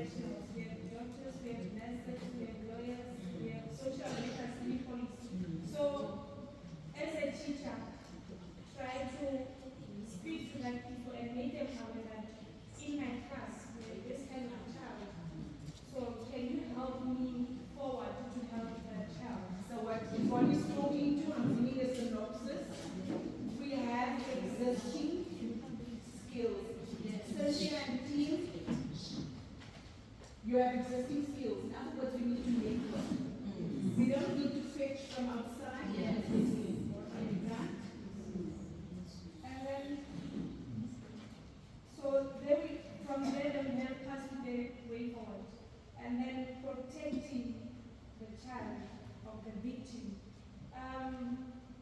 professionals. We have doctors, we have nurses, we have lawyers, we have social workers, and police. So, as a teacher, try to speak to that people and make them aware that in my class, there is this kind of child. So, can you help me forward to help the child? So what Yvonne is talking to, I'm giving a synopsis. We have existing skills. Cynthia and team, you have existing skills. In other words, we need to make them. We don't need to fetch from outside. Yes. And then, so from there, the help us to the way forward. And then protecting the child of the victim.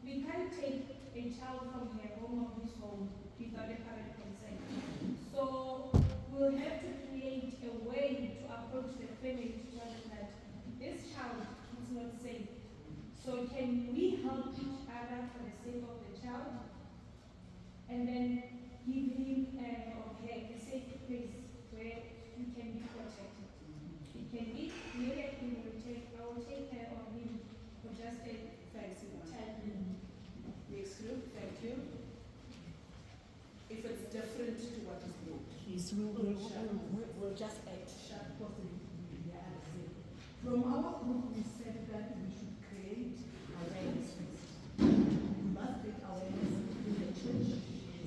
We can't take a child from her home or his home without a parent consent. So we'll have to create a way to approach the family to tell them that this child is not safe. So can we help each other for the sake of the child? And then give him or her a safe place where he can be protected. It can be maybe I will take care of him for just a time. Next group, thank you. If it's different to what is good. Yes, we'll just add. From our group, we said that we should create awareness. We must create awareness in the church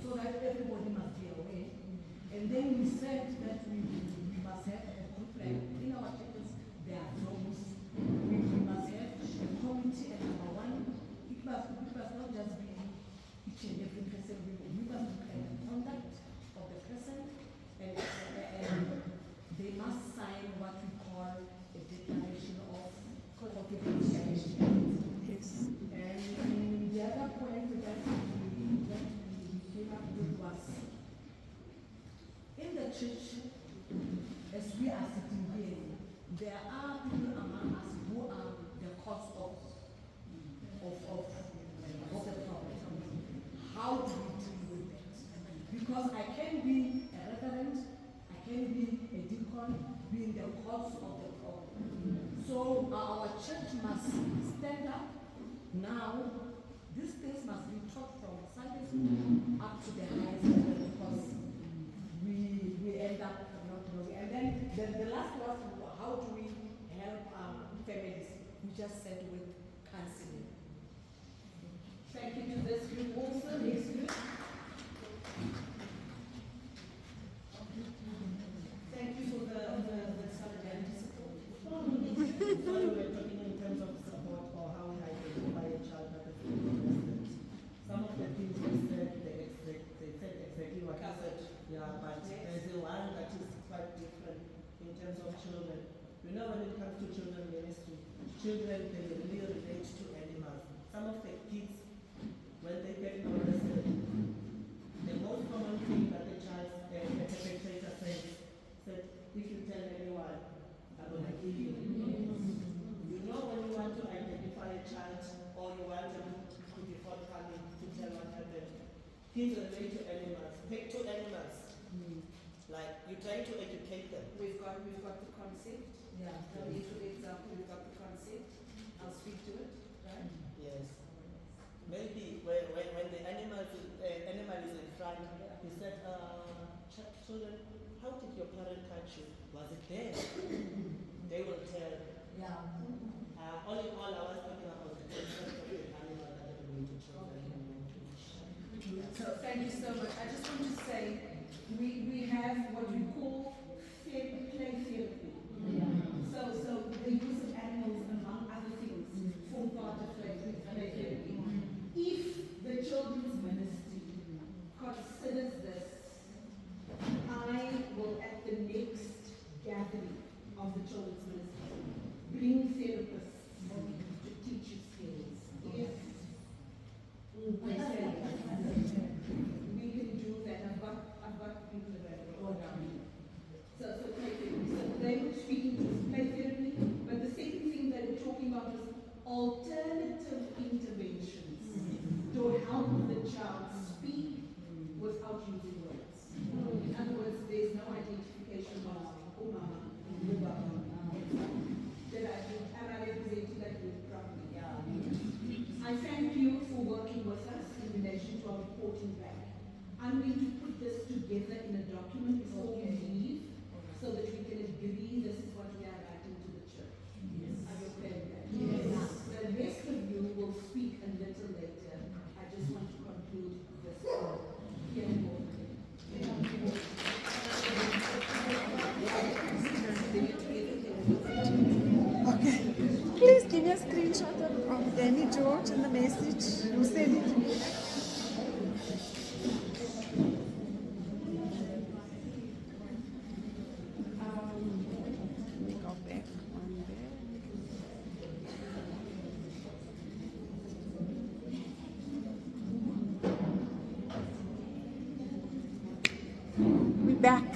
so that everybody must be aware. And then we said that we must have a group like in our churches, there are zones. We must have a committee at number one. It must not just be each and every person. We must look at the conduct of the person and they must sign what we call a declaration of confidentiality. Yes. And the other point that we came up with was in the church, as we are sitting here, there are people among us who are the cause of the problem. How do we deal with that? Because I can be a reverend, I can be a deacon, being the cause of the problem. So our church must stand up now. These things must be taught from Sunday school up to the highest level because we end up not knowing. And then the last was how do we help families? We just said with counseling. Thank you to this group also. Next group. Thank you for the solidarity support. So we're talking in terms of support or how we identify a child that is molested. Some of the things they said exactly what you said. Yeah, but there's a one that is quite different in terms of children. You know, when it comes to children ministry, children can really relate to animals. Some of the kids, when they get molested, the most common thing that the perpetrator says, if you tell anyone, I'm going to kill you. You know, when you want to identify a child or you want them to be forthcoming to tell what happened, kids relate to animals. Take two animals. Like, you're trying to educate them. We've got the concept. Yeah. For example, we've got the concept. I'll speak to it, right? Yes. Maybe when the animal is in front, he said, children, how did your parent touch you? Was it there? They will tell. Yeah. All in all, I was talking about the concept of the animal that are going to children. So thank you so much. I just want to say we have what we call play therapy. So the use of animals among other things form part of play therapy. If the children's ministry considers this, I will at the next gathering of the children's ministry bring therapists to teach you skills. If they say we can do that, I've got people available. So play therapy. So they were speaking to play therapy, but the second thing they were talking about was alternative interventions to help the child speak without using words. In other words, there's no identification of mama, screenshot of Danny George and the message. You sent it to me. Go back on there. We're back.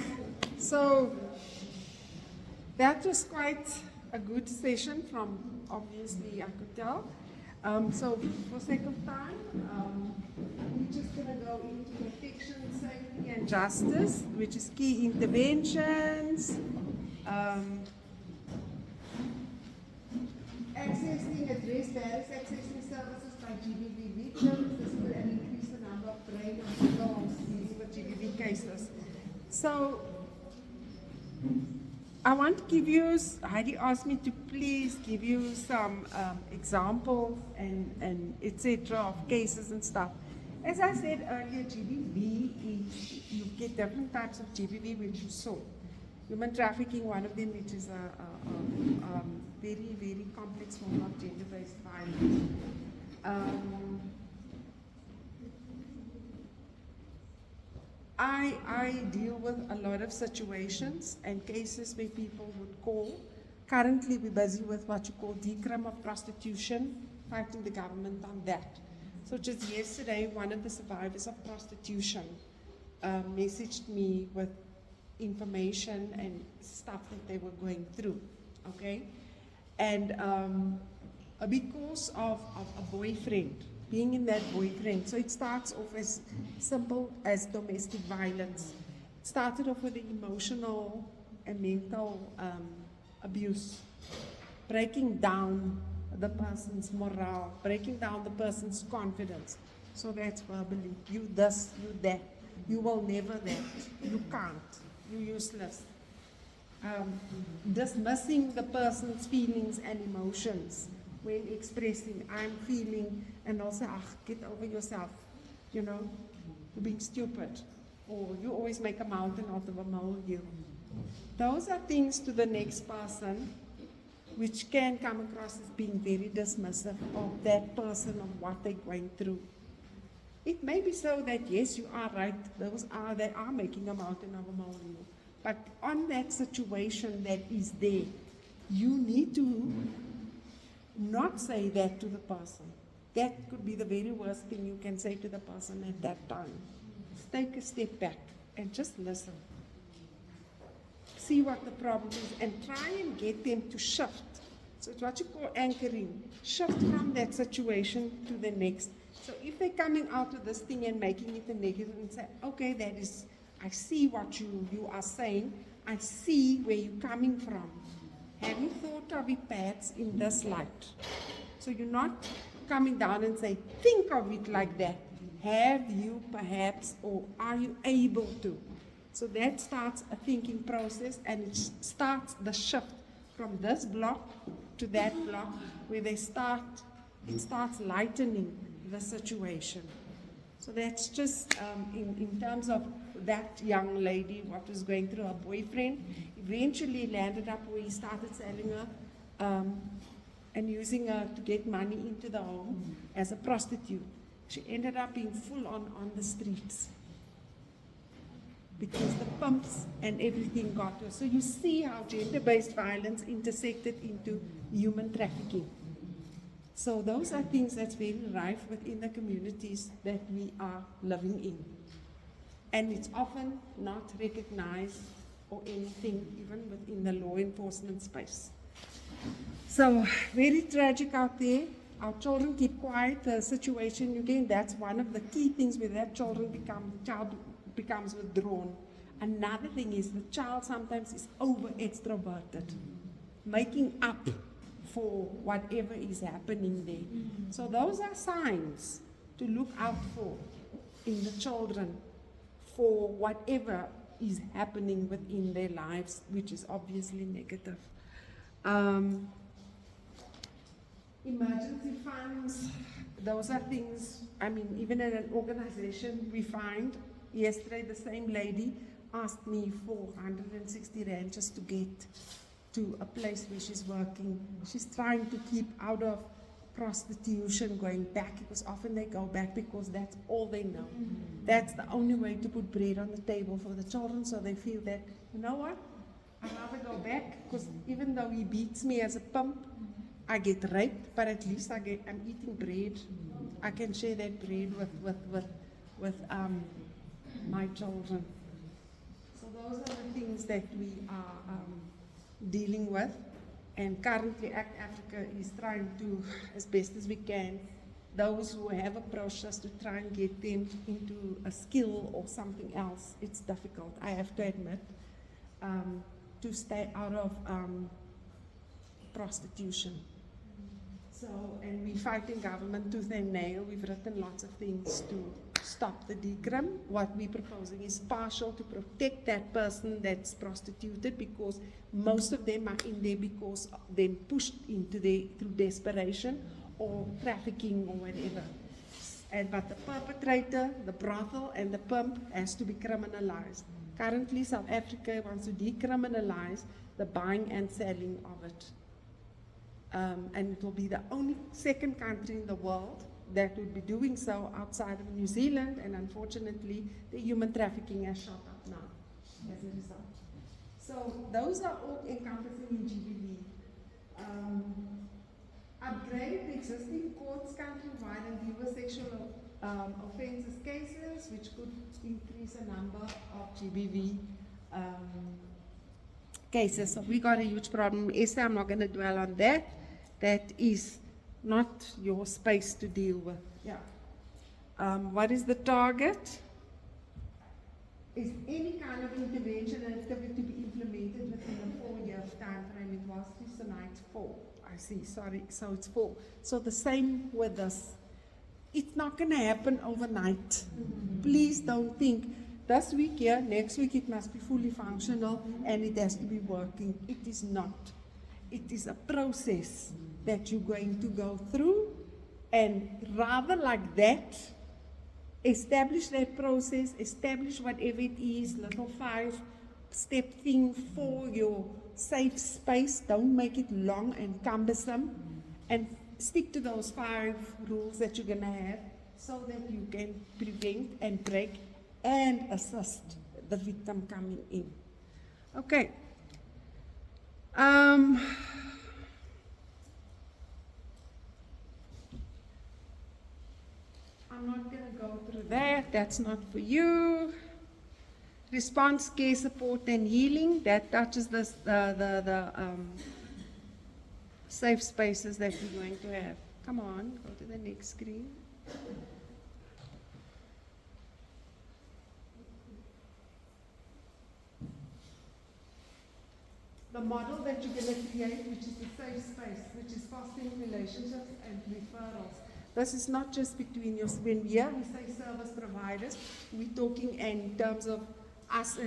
So that was quite a good session from, obviously, I could tell. So for sake of time, we're just going to go into protection, safety and justice, which is key interventions, accessing address barriers, accessing services by GBV victims. This will increase the number of brain and calls for GBV cases. So I want to give you, Heidi asked me to please give you some examples and etc. of cases and stuff. As I said earlier, GBV is, you get different types of GBV which you saw. Human trafficking, one of them, which is a very, very complex form of gender-based violence. I deal with a lot of situations and cases where people would call. Currently, we're busy with what you call decrim of prostitution, fighting the government on that. So just yesterday, one of the survivors of prostitution messaged me with information and stuff that they were going through, okay? And because of a boyfriend, being in that boyfriend, so it starts off as simple as domestic violence. It started off with the emotional and mental abuse, breaking down the person's morale, breaking down the person's confidence. So that's verbally, you this, you that, you will never that, you can't, you're useless. Dismissing the person's feelings and emotions when expressing, I'm feeling, and also, get over yourself, you know, you're being stupid, or you always make a mountain out of a molehill. Those are things to the next person which can come across as being very dismissive of that person, of what they're going through. It may be so that, yes, you are right, they are making a mountain of a molehill. But on that situation that is there, you need to not say that to the person. That could be the very worst thing you can say to the person at that time. Just take a step back and just listen. See what the problem is and try and get them to shift. So it's what you call anchoring. Shift from that situation to the next. So if they're coming out of this thing and making it a negative and say, okay, that is, I see what you are saying. I see where you're coming from. Have you thought of it perhaps in this light? So you're not coming down and say, think of it like that. Have you perhaps, or are you able to? So that starts a thinking process, and it starts the shift from this block to that block, where it starts lightening the situation. So that's just in terms of that young lady, what was going through her boyfriend. Eventually landed up where he started selling her and using her to get money into the home as a prostitute. She ended up being full on the streets because the pumps and everything got her. So you see how gender-based violence intersected into human trafficking. So those are things that's very rife within the communities that we are living in. And it's often not recognized or anything, even within the law enforcement space. So very tragic out there. Our children keep quiet. The situation, again, that's one of the key things where that child becomes withdrawn. Another thing is the child sometimes is over extroverted, making up for whatever is happening there. So those are signs to look out for in the children for whatever is happening within their lives, which is obviously negative. Emergency funds, those are things, I mean, even in an organization we find, yesterday the same lady asked me for 160 rand just to get to a place where she's working. She's trying to keep out of prostitution, going back, because often they go back because that's all they know. That's the only way to put bread on the table for the children, so they feel that, you know what, I'd rather go back, because even though he beats me as a pimp, I get raped, but at least I'm eating bread. I can share that bread with my children. So those are the things that we are dealing with. And currently ACT Africa is trying to, as best as we can, those who have approached us to try and get them into a skill or something else. It's difficult, I have to admit, to stay out of prostitution. So, and we're fighting government tooth and nail. We've written lots of things to stop the decrim. What we're proposing is partial to protect that person that's prostituted, because most of them are in there because they're pushed into there through desperation or trafficking or whatever. But the perpetrator, the brothel, and the pimp has to be criminalized. Currently, South Africa wants to decriminalize the buying and selling of it. And it will be the only second country in the world that would be doing so outside of New Zealand, and unfortunately the human trafficking has shot up now as a result. So those are all encompassing in GBV. Upgrade the existing courts countrywide and deal with sexual offences cases, which could increase the number of GBV cases. So we got a huge problem. Esther, I'm not going to dwell on that. That is not your space to deal with. Yeah. What is the target? Is any kind of intervention and activity to be implemented within a 4-year time frame? It was 3, so now it's 4. I see, sorry, so it's 4. So the same with this. It's not going to happen overnight. Please don't think this week here, next week it must be fully functional and it has to be working. It is not. It is a process that you're going to go through, and rather like that, establish that process, establish whatever it is, little 5-step thing for your safe space. Don't make it long and cumbersome, and stick to those 5 rules that you're going to have so that you can prevent and break and assist the victim coming in. Okay. I'm not going to go through that. That's not for you. Response, care, support, and healing. That touches the safe spaces that we're going to have. Come on, go to the next screen. The model that you're going to create, which is the safe space, which is fostering relationships and referrals. This is not just between your, when we say service providers, we're talking in terms of us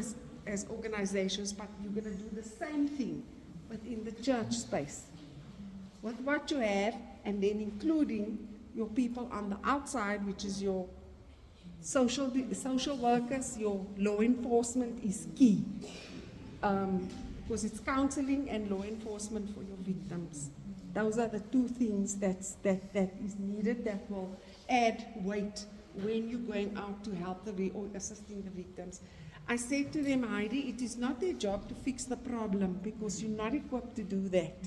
as organizations, but you're going to do the same thing within the church space. With what you have, and then including your people on the outside, which is your social workers, your law enforcement is key. Because it's counseling and law enforcement for your victims. Those are the 2 things that is needed, that will add weight when you're going out to help or assisting the victims. I said to them, Heidi, it is not their job to fix the problem, because you're not equipped to do that.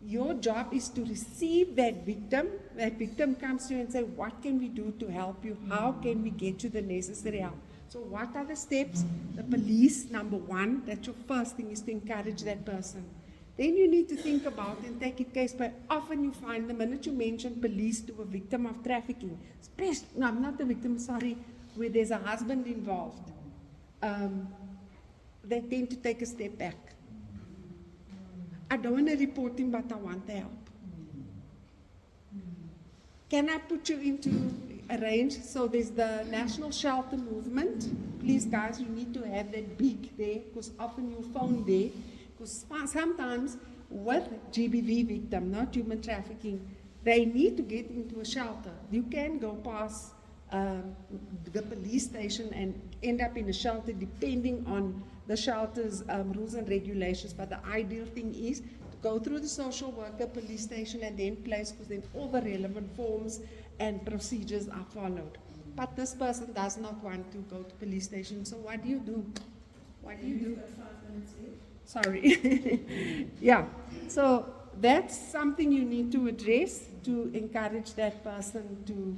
Your job is to receive that victim. That victim comes to you and say, what can we do to help you? How can we get you the necessary help? So what are the steps? The police, number 1, that's your first thing, is to encourage that person. Then you need to think about and take it case by. Often you find the minute you mention police to a victim of trafficking, especially, no, I'm not a victim, sorry, where there's a husband involved, they tend to take a step back. I don't want to report him, but I want to help. Can I put you into a range? So there's the national shelter movement. Please guys, you need to have that big there, because often you phone there. Because sometimes with GBV victim, not human trafficking, they need to get into a shelter. You can go past the police station and end up in a shelter depending on the shelter's rules and regulations. But the ideal thing is to go through the social worker, police station, and then place, because then all the relevant forms and procedures are followed. But this person does not want to go to police station, so what do you do? What do you do? You've got 5 minutes left. Sorry. Yeah, so that's something you need to address to encourage that person to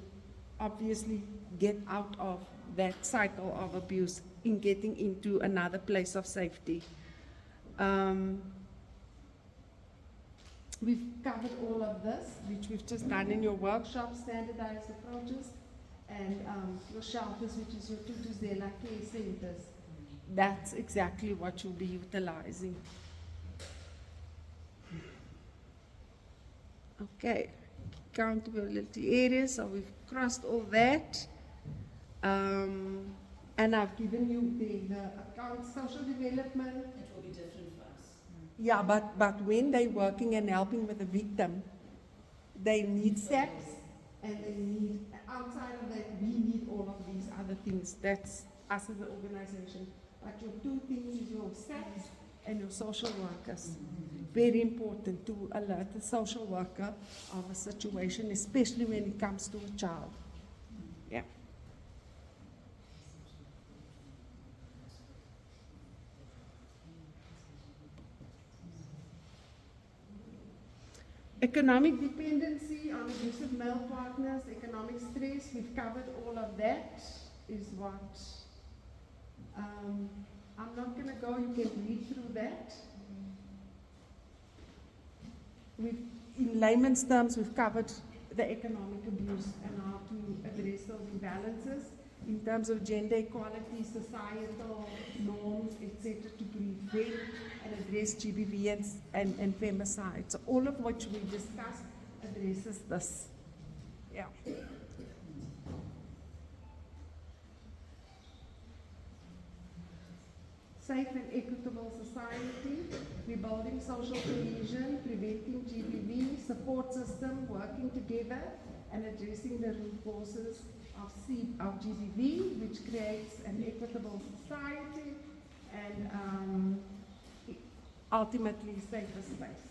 obviously get out of that cycle of abuse in getting into another place of safety. We've covered all of this, which we've just done in your workshop, standardized approaches, and your shelters, which is your Tutuzela care centers. That's exactly what you'll be utilizing. Okay, accountability areas, so we've crossed all that. And I've given you the account social development. It will be different for us. Yeah, but when they're working and helping with the victim, they need SACCs, and they need, outside of that, we need all of these other things. That's us as an organization. But your two things is your SACCs and your social workers. Very important to alert the social worker of a situation, especially when it comes to a child. Yeah. Economic dependency on abusive male partners, economic stress, we've covered all of that, is what, I'm not going to go, you can read through that. In layman's terms, we've covered the economic abuse and how to address those imbalances in terms of gender equality, societal norms, etc., to prevent and address GBV and femicide. So all of which we discussed addresses this. Yeah. Safe and equitable society, rebuilding social cohesion, preventing GBV, support system, working together, and addressing the root causes of GBV, which creates an equitable society and ultimately safer space.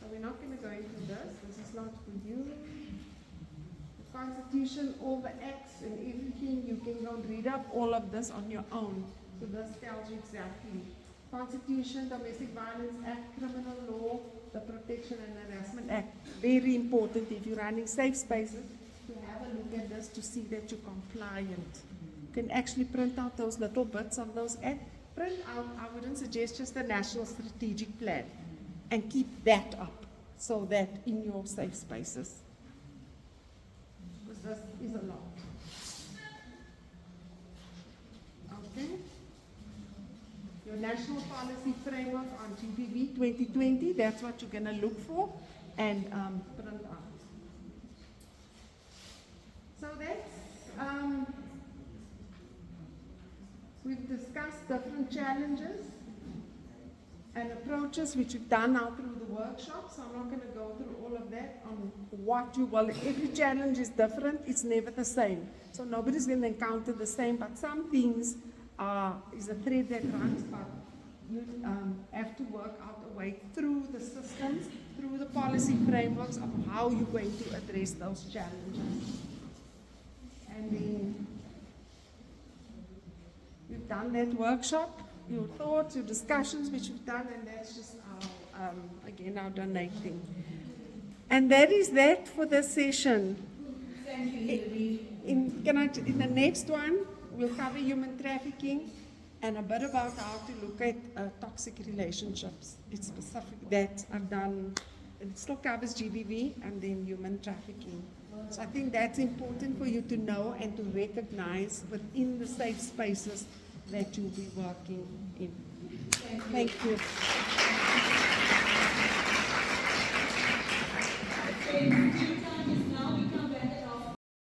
So we're not going to go into this. This is not for you. The Constitution, all the acts and everything, you can go and read up all of this on your own. So this tells you exactly. Constitution, Domestic Violence Act, Criminal Law, the Protection and Harassment Act. Very important if you're running safe spaces to have a look at this to see that you're compliant. You can actually print out those little bits of those acts. Print out, I wouldn't suggest just the National Strategic Plan, and keep that up so that in your safe spaces. Because this is a lot. Okay. Your National Policy Framework on GBV 2020, that's what you're going to look for and print out. So that's, we've discussed different challenges and approaches which we've done now through the workshop, so I'm not going to go through all of that on what you will. Every challenge is different, it's never the same. So nobody's going to encounter the same, but some things is a thread that runs, but you have to work out a way through the systems, through the policy frameworks of how you're going to address those challenges. And then we've done that workshop, your thoughts, your discussions which we've done, and that's just our, again, our donating. And that is that for this session. Thank you, Hilary. In the next one, we'll cover human trafficking and a bit about how to look at toxic relationships. It's specific that I've done. It still covers GBV and then human trafficking. So I think that's important for you to know and to recognize within the safe spaces that you'll be working in. Thank you. Thank you.